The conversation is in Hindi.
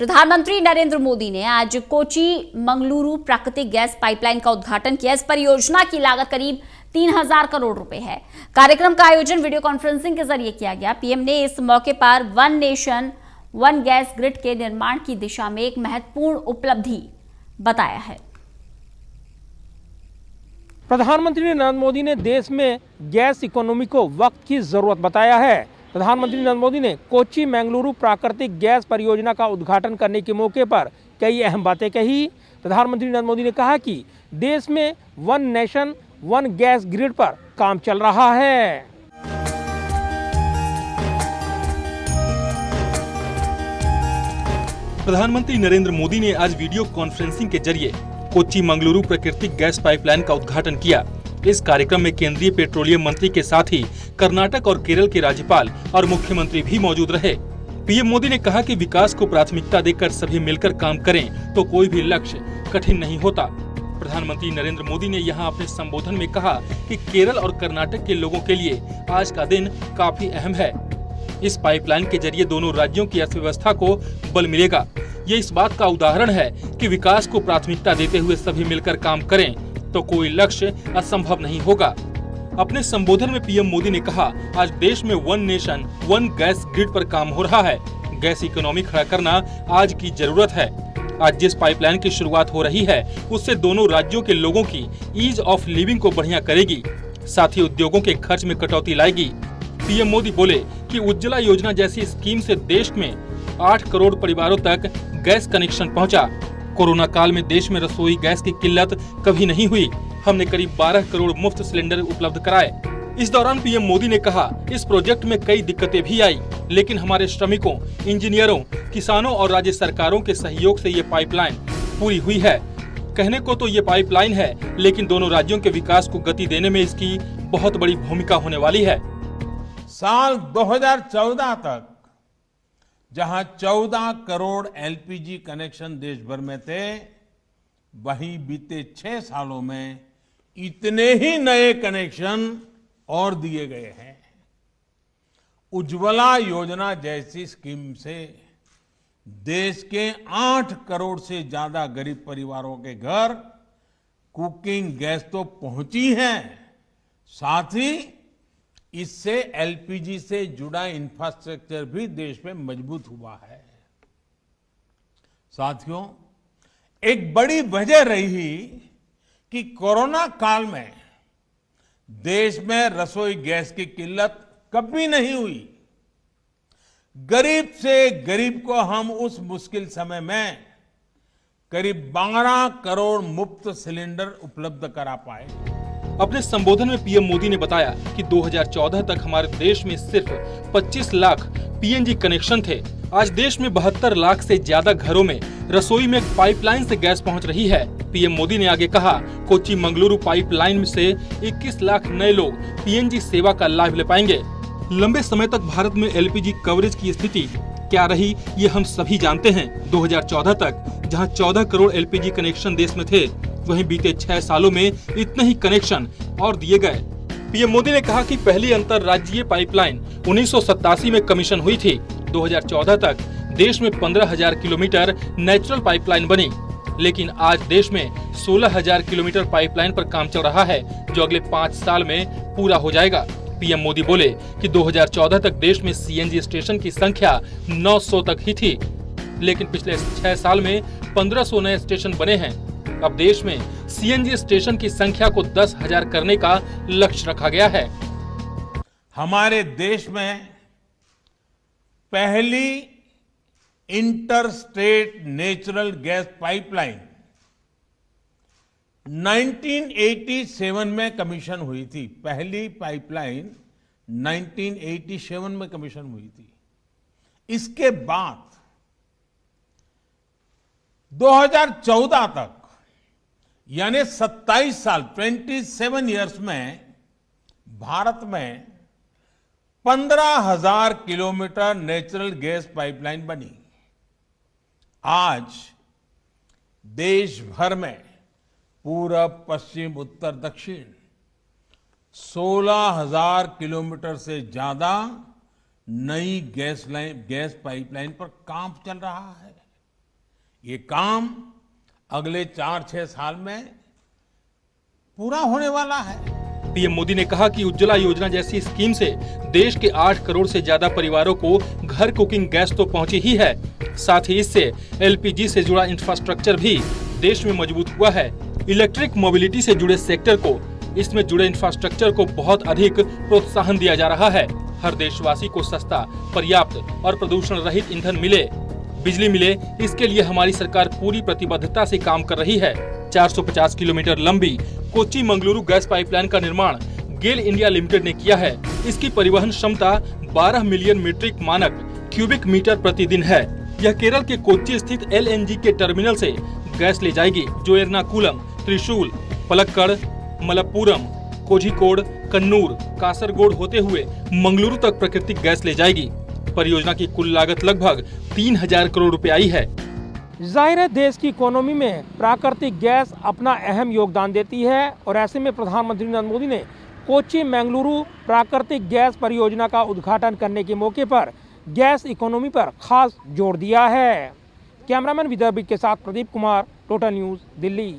प्रधानमंत्री नरेंद्र मोदी ने आज कोची मंगलुरु प्राकृतिक गैस पाइपलाइन का उद्घाटन किया। इस परियोजना की लागत करीब 3000 करोड़ रुपए है। कार्यक्रम का आयोजन वीडियो कॉन्फ्रेंसिंग के जरिए किया गया। पीएम ने इस मौके पर one nation one gas grid के निर्माण की दिशा में एक महत्वपूर्ण उपलब्धि बताया है। प्रधानमंत्री नरेंद्र मोदी ने देश में गैस इकोनॉमी को वक्त की जरूरत बताया है। प्रधानमंत्री नरेंद्र मोदी ने कोची मंगलुरु प्राकृतिक गैस परियोजना का उद्घाटन करने के मौके पर कई अहम बातें कही। प्रधानमंत्री नरेंद्र मोदी ने कहा कि देश में one nation one gas grid पर काम चल रहा है। प्रधानमंत्री नरेंद्र मोदी ने आज वीडियो कॉन्फ्रेंसिंग के जरिए कोची मंगलुरु प्राकृतिक गैस पाइपलाइन का उद्घाटन किया। इस कार्यक्रम में केंद्रीय पेट्रोलियम मंत्री के साथ ही कर्नाटक और केरल के राज्यपाल और मुख्यमंत्री भी मौजूद रहे। पीएम मोदी ने कहा कि विकास को प्राथमिकता देकर सभी मिलकर काम करें तो कोई भी लक्ष्य कठिन नहीं होता। प्रधानमंत्री नरेंद्र मोदी ने यहां अपने संबोधन में कहा कि केरल और कर्नाटक के लोगों के लिए आज का दिन काफी अहम है। इस पाइपलाइन के जरिए दोनों राज्यों की अर्थव्यवस्था को बल मिलेगा। ये इस बात का उदाहरण है कि विकास को प्राथमिकता देते हुए सभी मिलकर काम करें तो कोई लक्ष्य असंभव नहीं होगा। अपने संबोधन में पीएम मोदी ने कहा, आज देश में one nation one gas grid पर काम हो रहा है। गैस इकोनॉमी खड़ा करना आज की जरूरत है। आज जिस पाइपलाइन की शुरुआत हो रही है उससे दोनों राज्यों के लोगों की ईज ऑफ लिविंग को बढ़िया करेगी, साथ ही उद्योगों के खर्च में कटौती लाएगी। पीएम मोदी बोले कि उज्ज्वला योजना जैसी स्कीम से देश में 8 करोड़ परिवारों तक गैस कनेक्शन पहुंचा। कोरोना काल में देश में रसोई गैस की किल्लत कभी नहीं हुई। हमने करीब 12 करोड़ मुफ्त सिलेंडर उपलब्ध कराए। इस दौरान पीएम मोदी ने कहा, इस प्रोजेक्ट में कई दिक्कतें भी आई, लेकिन हमारे श्रमिकों, इंजीनियरों, किसानों और राज्य सरकारों के सहयोग से ये पाइपलाइन पूरी हुई है। कहने को तो ये पाइपलाइन है, लेकिन दोनों राज्यों के विकास को गति देने में इसकी बहुत बड़ी भूमिका होने वाली है। साल 2014 तक जहां 14 करोड़ एलपीजी कनेक्शन देश भर में थे, वहीं बीते 6 सालों में इतने ही नए कनेक्शन और दिए गए हैं। उज्ज्वला योजना जैसी स्कीम से देश के 8 करोड़ से ज्यादा गरीब परिवारों के घर कुकिंग गैस तो पहुंची है, साथ ही इससे एलपीजी से जुड़ा इंफ्रास्ट्रक्चर भी देश में मजबूत हुआ है। साथियों, एक बड़ी वजह रही कि कोरोना काल में देश में रसोई गैस की किल्लत कभी नहीं हुई। गरीब से गरीब को हम उस मुश्किल समय में करीब 12 करोड़ मुफ्त सिलेंडर उपलब्ध करा पाए। अपने संबोधन में पीएम मोदी ने बताया कि 2014 तक हमारे देश में सिर्फ 25 लाख पीएनजी कनेक्शन थे। आज देश में 72 लाख से ज्यादा घरों में रसोई में पाइपलाइन से गैस पहुंच रही है। पीएम मोदी ने आगे कहा, कोची मंगलुरु पाइपलाइन से 21 लाख नए लोग पीएनजी सेवा का लाभ ले पाएंगे। लंबे समय तक भारत में एलपीजी कवरेज की स्थिति क्या रही, ये हम सभी जानते हैं। 2014 तक जहां 14 करोड़ एलपीजी कनेक्शन देश में थे, वहीं बीते 6 सालों में इतने ही कनेक्शन और दिए गए। पीएम मोदी ने कहा कि पहली अंतरराज्यीय पाइपलाइन 1987 में कमीशन हुई थी। 2014 तक देश में 15,000 किलोमीटर नेचुरल पाइपलाइन बनी, लेकिन आज देश में 16,000 किलोमीटर पाइपलाइन पर काम चल रहा है, जो अगले 5 साल में पूरा हो जाएगा। पीएम मोदी बोले कि 2014 तक देश में सीएनजी स्टेशन की संख्या 900 तक ही थी, लेकिन पिछले 6 साल में 1500 नए स्टेशन बने हैं। अब देश में सीएनजी स्टेशन की संख्या को 10,000 करने का लक्ष्य रखा गया है। हमारे देश में पहली inter state natural gas pipeline 1987 में कमीशन हुई थी। पहली पाइपलाइन 1987 में कमीशन हुई थी। इसके बाद 2014 तक यानी 27 साल 27 इयर्स में भारत में 15,000 किलोमीटर नेचुरल गैस पाइपलाइन बनी। आज देश भर में पूरब, पश्चिम, उत्तर, दक्षिण 16,000 किलोमीटर से ज्यादा नई गैस पाइपलाइन पर काम चल रहा है। ये काम अगले 4-6 साल में पूरा होने वाला है। पीएम मोदी ने कहा कि उज्ज्वला योजना जैसी स्कीम से देश के 8 करोड़ से ज्यादा परिवारों को घर कुकिंग गैस तो पहुंची ही है, साथ ही इससे एलपीजी से जुड़ा इंफ्रास्ट्रक्चर भी देश में मजबूत हुआ है। इलेक्ट्रिक मोबिलिटी से जुड़े सेक्टर को, इसमें जुड़े इंफ्रास्ट्रक्चर को बहुत अधिक प्रोत्साहन दिया जा रहा है। हर देशवासी को सस्ता, पर्याप्त और प्रदूषण रहित ईंधन मिले, बिजली मिले, इसके लिए हमारी सरकार पूरी प्रतिबद्धता से काम कर रही है। 450 किलोमीटर लंबी कोच्चि मंगलुरु गैस पाइपलाइन का निर्माण गेल इंडिया लिमिटेड ने किया है। इसकी परिवहन क्षमता 12 मिलियन मीट्रिक मानक क्यूबिक मीटर प्रतिदिन है। यह केरल के कोच्चि स्थित एलएनजी के टर्मिनल से गैस ले जाएगी, जो एर्नाकुलम, त्रिशूल, पलक्कड़, मलप्पुरम, कोझिकोड, कन्नूर, कासरगोड होते हुए मंगलुरु तक प्राकृतिक गैस ले जाएगी। परियोजना की कुल लागत लगभग 3000 करोड़ रुपए आई है। जाहिर है देश की इकोनॉमी में प्राकृतिक गैस अपना अहम योगदान देती है और ऐसे में प्रधानमंत्री नरेंद्र मोदी ने कोच्चि मंगलुरु प्राकृतिक गैस परियोजना का उद्घाटन करने के मौके पर गैस इकोनॉमी पर खास जोर दिया है। कैमरामैन विदर्भिक के साथ प्रदीप कुमार, टोटल न्यूज़, दिल्ली।